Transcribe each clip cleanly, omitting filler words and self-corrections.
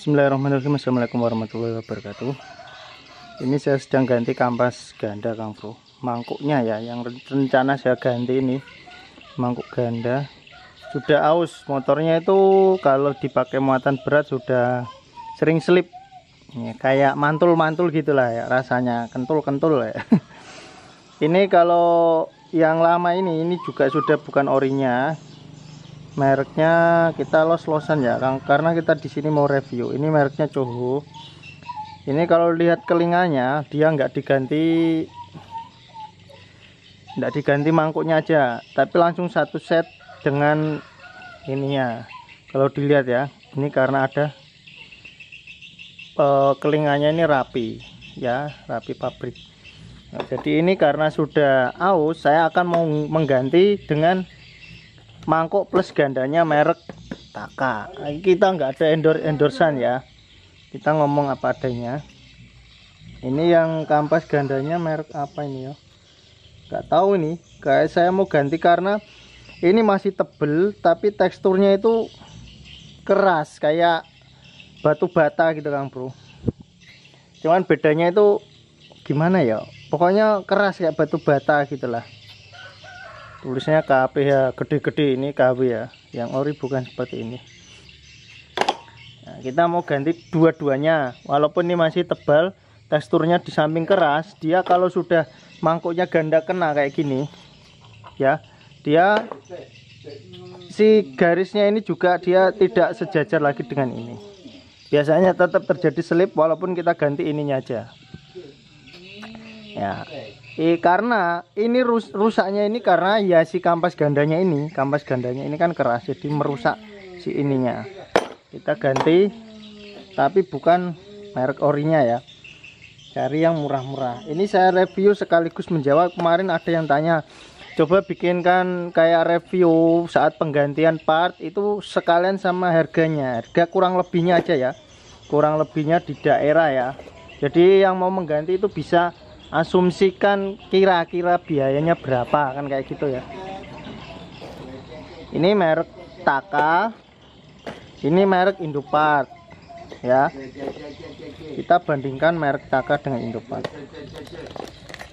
Bismillahirrahmanirrahim. Assalamualaikum warahmatullahi wabarakatuh. Ini saya sedang ganti kampas ganda, Kang Bro. Mangkuknya ya, yang rencana saya ganti ini mangkuk ganda. Sudah aus, motornya itu kalau dipakai muatan berat sudah sering selip. Ya, kayak mantul-mantul gitulah ya, rasanya kentul-kentul ya. Ini kalau yang lama ini juga sudah bukan orinya. Mereknya kita los-losan ya, karena kita di sini mau review. Ini mereknya Coho. Ini kalau lihat kelinganya dia nggak diganti mangkuknya aja, tapi langsung satu set dengan ininya. Kalau dilihat ya, ini karena ada kelinganya ini rapi ya, rapi pabrik. Nah, jadi ini karena sudah aus, saya akan mau mengganti dengan mangkuk plus gandanya merek Taka. Kita nggak ada endorsan ya, kita ngomong apa adanya. Ini yang kampas gandanya merek apa ini ya, nggak tahu. Ini kayak saya mau ganti karena ini masih tebel tapi teksturnya itu keras kayak batu bata gitu, Kang Bro. Cuman bedanya itu gimana ya, pokoknya keras kayak batu bata gitulah. Tulisnya KPH gede-gede, ini KW ya, yang ori bukan seperti ini. Nah, kita mau ganti dua-duanya, walaupun ini masih tebal, teksturnya di samping keras. Dia kalau sudah mangkuknya ganda kena kayak gini ya, dia si garisnya ini juga dia tidak sejajar lagi dengan ini. Biasanya tetap terjadi selip walaupun kita ganti ininya aja ya. Karena ini rusaknya ini karena ya si kampas gandanya ini kan keras, jadi merusak si ininya. Kita ganti tapi bukan merek orinya ya, cari yang murah-murah. Ini saya review sekaligus menjawab, kemarin ada yang tanya coba bikinkan kayak review saat penggantian part itu sekalian sama harganya, harga kurang lebihnya aja ya, kurang lebihnya di daerah ya. Jadi yang mau mengganti itu bisa asumsikan kira-kira biayanya berapa, kan kayak gitu ya. Ini merek Taka, ini merek Indopart ya. Kita bandingkan merek Taka dengan Indopart.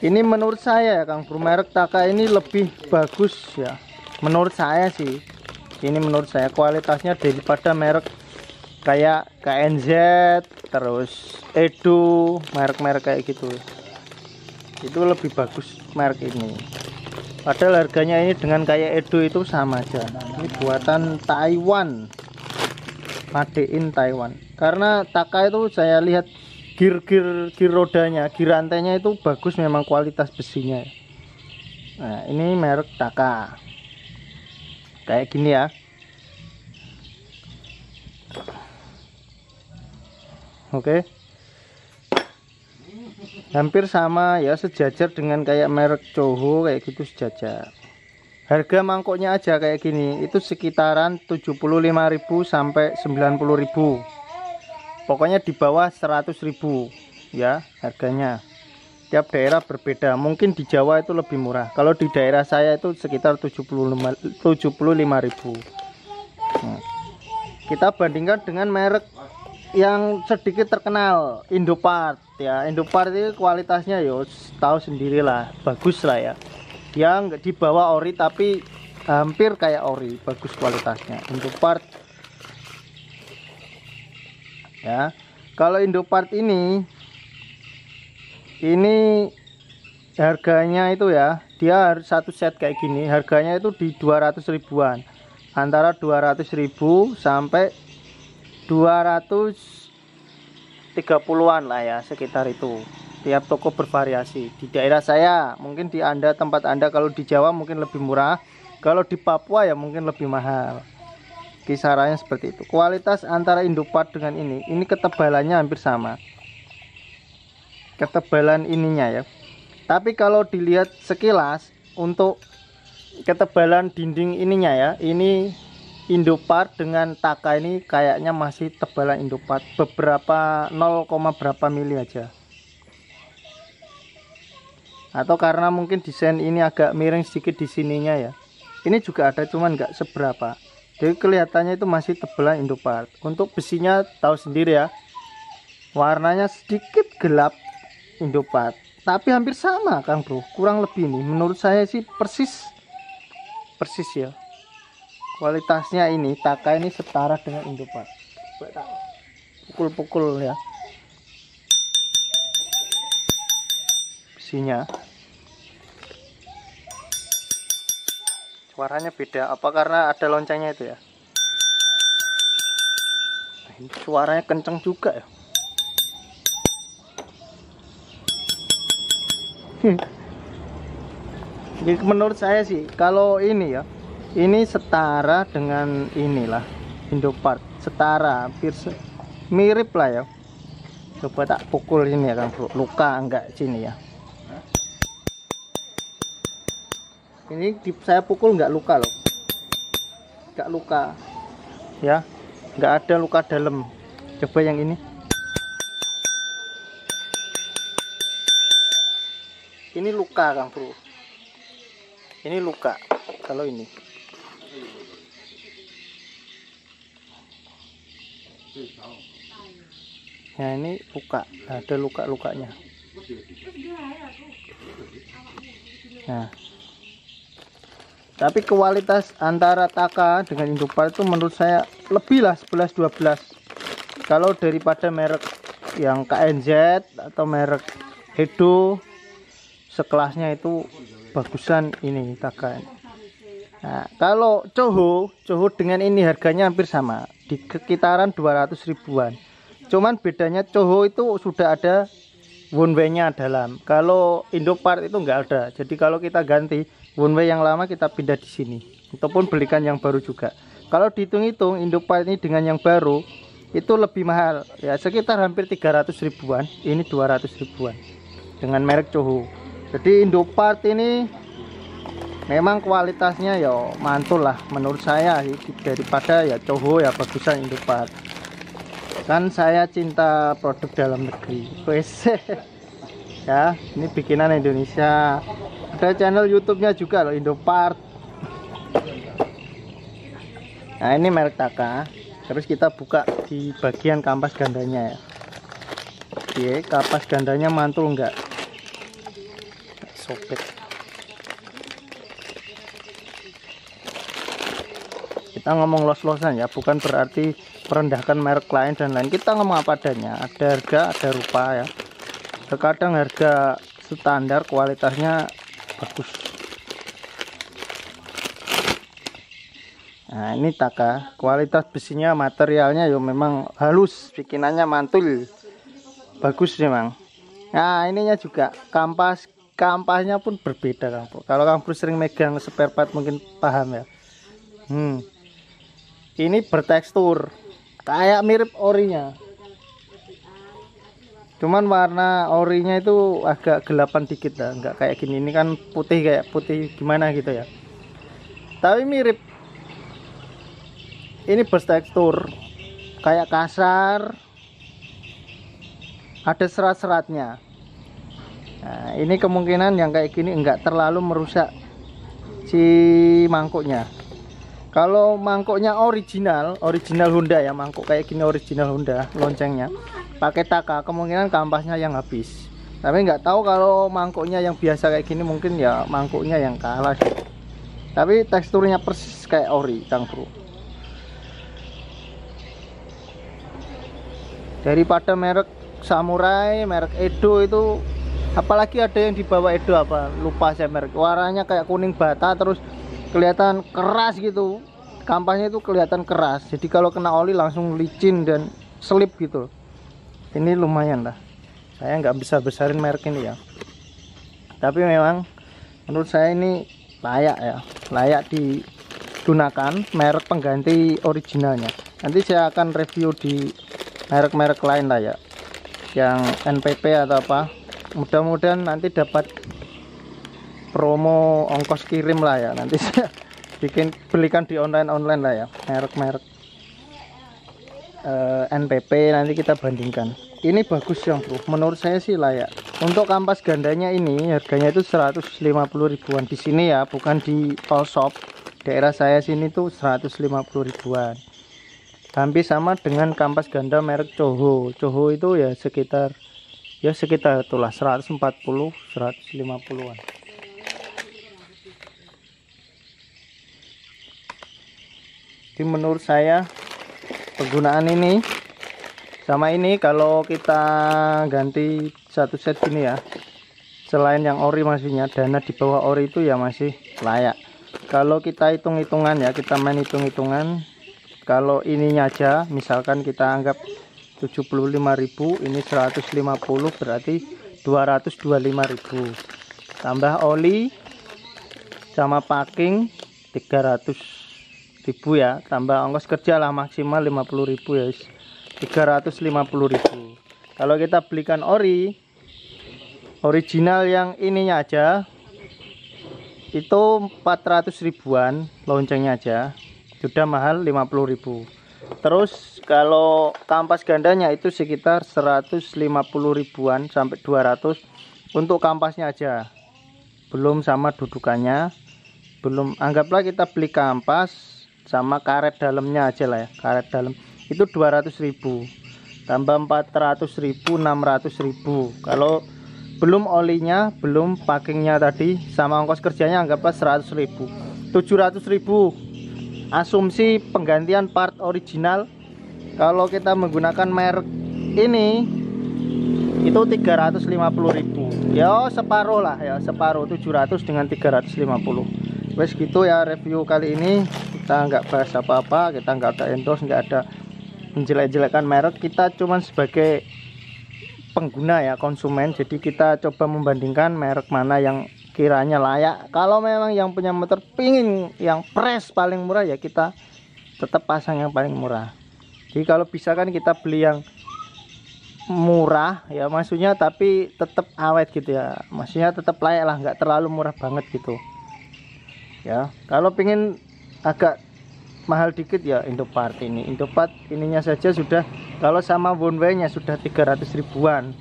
Ini menurut saya ya, Kang Bro, merek Taka ini lebih bagus ya, menurut saya sih. Ini menurut saya kualitasnya daripada merek kayak KNZ terus Edo, merek-merek kayak gitu. Itu lebih bagus merek ini. Padahal harganya ini dengan kayak Edo itu sama aja. Ini buatan Taiwan, made in Taiwan. Karena Taka itu saya lihat gear rodanya, gear rantainya itu bagus, memang kualitas besinya. Nah, ini merek Taka kayak gini ya. Oke, hampir sama ya, sejajar dengan kayak merek Coho kayak gitu, sejajar. Harga mangkoknya aja kayak gini itu sekitaran 75.000 sampai 90.000. Pokoknya di bawah 100.000 ya harganya. Tiap daerah berbeda. Mungkin di Jawa itu lebih murah. Kalau di daerah saya itu sekitar 75.000. Nah, kita bandingkan dengan merek yang sedikit terkenal, Indopart ya. Indopart itu kualitasnya yo tahu sendirilah, bagus lah ya. Dia nggak di bawah ori tapi hampir kayak ori, bagus kualitasnya Indopart ya. Kalau Indopart ini harganya itu ya, dia harus satu set kayak gini, harganya itu di 200 ribuan, antara 200.000 sampai 230-an lah ya, sekitar itu. Tiap toko bervariasi. Di daerah saya, mungkin di tempat Anda kalau di Jawa mungkin lebih murah, kalau di Papua ya mungkin lebih mahal. Kisarannya seperti itu. Kualitas antara Indopart dengan ini ketebalannya hampir sama, ketebalan ininya ya. Tapi kalau dilihat sekilas untuk ketebalan dinding ininya ya, ini Indopart dengan Taka ini kayaknya masih tebalan Indopart beberapa 0, berapa mili aja. Atau karena mungkin desain ini agak miring sedikit di sininya ya. Ini juga ada cuman nggak seberapa. Jadi kelihatannya itu masih tebelan Indopart. Untuk besinya tahu sendiri ya, warnanya sedikit gelap Indopart, tapi hampir sama Kang Bro, kurang lebih nih menurut saya sih persis ya. Kualitasnya ini Taka ini setara dengan Indopart. Pukul-pukul ya besinya. Suaranya beda, apa karena ada loncengnya itu ya? Nah, ini suaranya kenceng juga ya. Jadi menurut saya sih kalau ini ya, ini setara dengan inilah Indopart, setara, hampir mirip lah ya. Coba tak pukul ini ya Kang Bro, luka enggak sini ya? Ini saya pukul enggak luka loh, enggak luka ya, enggak ada luka dalam. Coba yang ini. Ini luka Kang Bro, ini luka kalau ini. Nah ini luka, ada luka-lukanya. Nah, tapi kualitas antara Taka dengan Indopart itu menurut saya lebih lah 11-12 kalau daripada merek yang KNZ atau merek Edo. Sekelasnya itu bagusan ini Taka. Nah, kalau Coho dengan ini harganya hampir sama, di sekitaran 200 ribuan. Cuman bedanya Coho itu sudah ada one way-nya dalam. Kalau Indopart itu enggak ada. Jadi kalau kita ganti one way yang lama, kita pindah di sini ataupun belikan yang baru juga. Kalau dihitung-hitung Indopart ini dengan yang baru itu lebih mahal ya, sekitar hampir 300 ribuan. Ini 200 ribuan dengan merek Coho. Jadi Indopart ini memang kualitasnya ya mantul lah menurut saya sih, daripada ya Coho ya bagusan Indopart. Kan saya cinta produk dalam negeri. Wes. Ya, ini bikinan Indonesia. Ada channel YouTube-nya juga loh, Indopart. Nah, ini merek Taka. Terus kita buka di bagian kampas gandanya ya. Oke, kampas gandanya mantul enggak? Sobek. Kita ngomong los-losan ya, bukan berarti merendahkan merek lain dan lain. Kita ngomong apa adanya, ada harga ada rupa ya. Terkadang harga standar kualitasnya bagus. Nah ini Taka, kualitas besinya materialnya ya memang halus, bikinannya mantul, bagus memang. Nah ininya juga kampasnya pun berbeda Kang Bro. Kalau Kang Bro sering megang spare part mungkin paham ya. Ini bertekstur kayak mirip orinya, cuman warna orinya itu agak gelapan dikit lah, nggak kayak gini. Ini kan putih, kayak putih gimana gitu ya, tapi mirip. Ini bertekstur kayak kasar, ada serat-seratnya. Nah, ini kemungkinan yang kayak gini enggak terlalu merusak si mangkuknya. Kalau mangkuknya original Honda ya, mangkuk kayak gini original Honda, loncengnya pakai Taka, kemungkinan kampasnya yang habis. Tapi nggak tahu kalau mangkuknya yang biasa kayak gini, mungkin ya mangkuknya yang kalah sih. Tapi teksturnya persis kayak ori Kang Bro. Daripada merek Samurai, merek Edo itu, apalagi ada yang dibawa Edo apa lupa saya merek, warnanya kayak kuning bata, terus kelihatan keras gitu, kampasnya itu kelihatan keras. Jadi kalau kena oli langsung licin dan selip gitu. Ini lumayan lah, saya nggak bisa besarin merek ini ya, tapi memang menurut saya ini layak ya, layak digunakan merek pengganti originalnya. Nanti saya akan review di merek-merek lain lah ya, yang NPP atau apa. Mudah-mudahan nanti dapat promo ongkos kirim lah ya, nanti saya belikan di online lah ya, merek-merek NPP. Nanti kita bandingkan. Ini bagus yang Bro, menurut saya sih layak. Untuk kampas gandanya ini harganya itu 150 ribuan di sini ya, bukan di all shop. daerah saya sini tuh 150 ribuan. Hampir sama dengan kampas ganda merek Coho. Coho itu ya sekitar itulah 140 150-an. Jadi menurut saya penggunaan ini sama ini, kalau kita ganti satu set gini ya, selain yang ori maksudnya dana di bawah ori itu ya masih layak. Kalau kita hitung-hitungan ya, kita main hitung-hitungan, kalau ininya aja misalkan kita anggap 75.000, ini 150 berarti 225.000, tambah oli sama packing 300.000 ya, tambah ongkos kerja lah maksimal 50.000 ya, 350.000. Kalau kita belikan original yang ininya aja itu 400 ribuan, loncengnya aja sudah mahal 50.000. Terus kalau kampas gandanya itu sekitar 150 ribuan sampai 200 untuk kampasnya aja, belum sama dudukannya, belum, anggaplah kita beli kampas sama karet dalamnya aja lah ya, karet dalam itu 200.000 tambah 400.000 600.000. Kalau belum olinya, belum packingnya tadi sama ongkos kerjanya anggaplah 100.000, 700.000 asumsi penggantian part original. Kalau kita menggunakan merek ini itu 350.000 ya, separuh lah ya, separuh 700 dengan 350. Wes gitu ya review kali ini. Kita nggak bahas apa-apa, kita nggak ada endorse, nggak ada menjelek-jelekan merek, kita cuman sebagai pengguna ya, konsumen. Jadi kita coba membandingkan merek mana yang kiranya layak. Kalau memang yang punya motor pingin yang press paling murah ya kita tetap pasang yang paling murah. Jadi kalau bisa kan kita beli yang murah ya, maksudnya tapi tetap awet gitu ya, maksudnya tetap layak lah, nggak terlalu murah banget gitu ya. Kalau pingin agak mahal dikit ya Indopart ini. Indopart ininya saja sudah, kalau sama One-Way nya sudah 300 ribuan.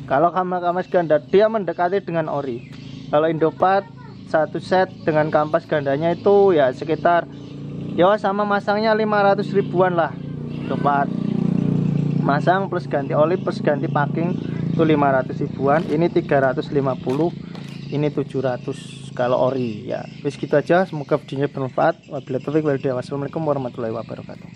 Kalau kampas ganda dia mendekati dengan ori. Kalau Indopart satu set dengan kampas gandanya itu ya sekitar ya sama masangnya 500 ribuan lah. Indopart masang plus ganti oli plus ganti packing itu 500 ribuan. Ini 350, ini 700 kalau ori ya. Wis gitu aja, semoga videonya bermanfaat. Wabillahi taufiq wal hidayah. Wassalamualaikum warahmatullahi wabarakatuh.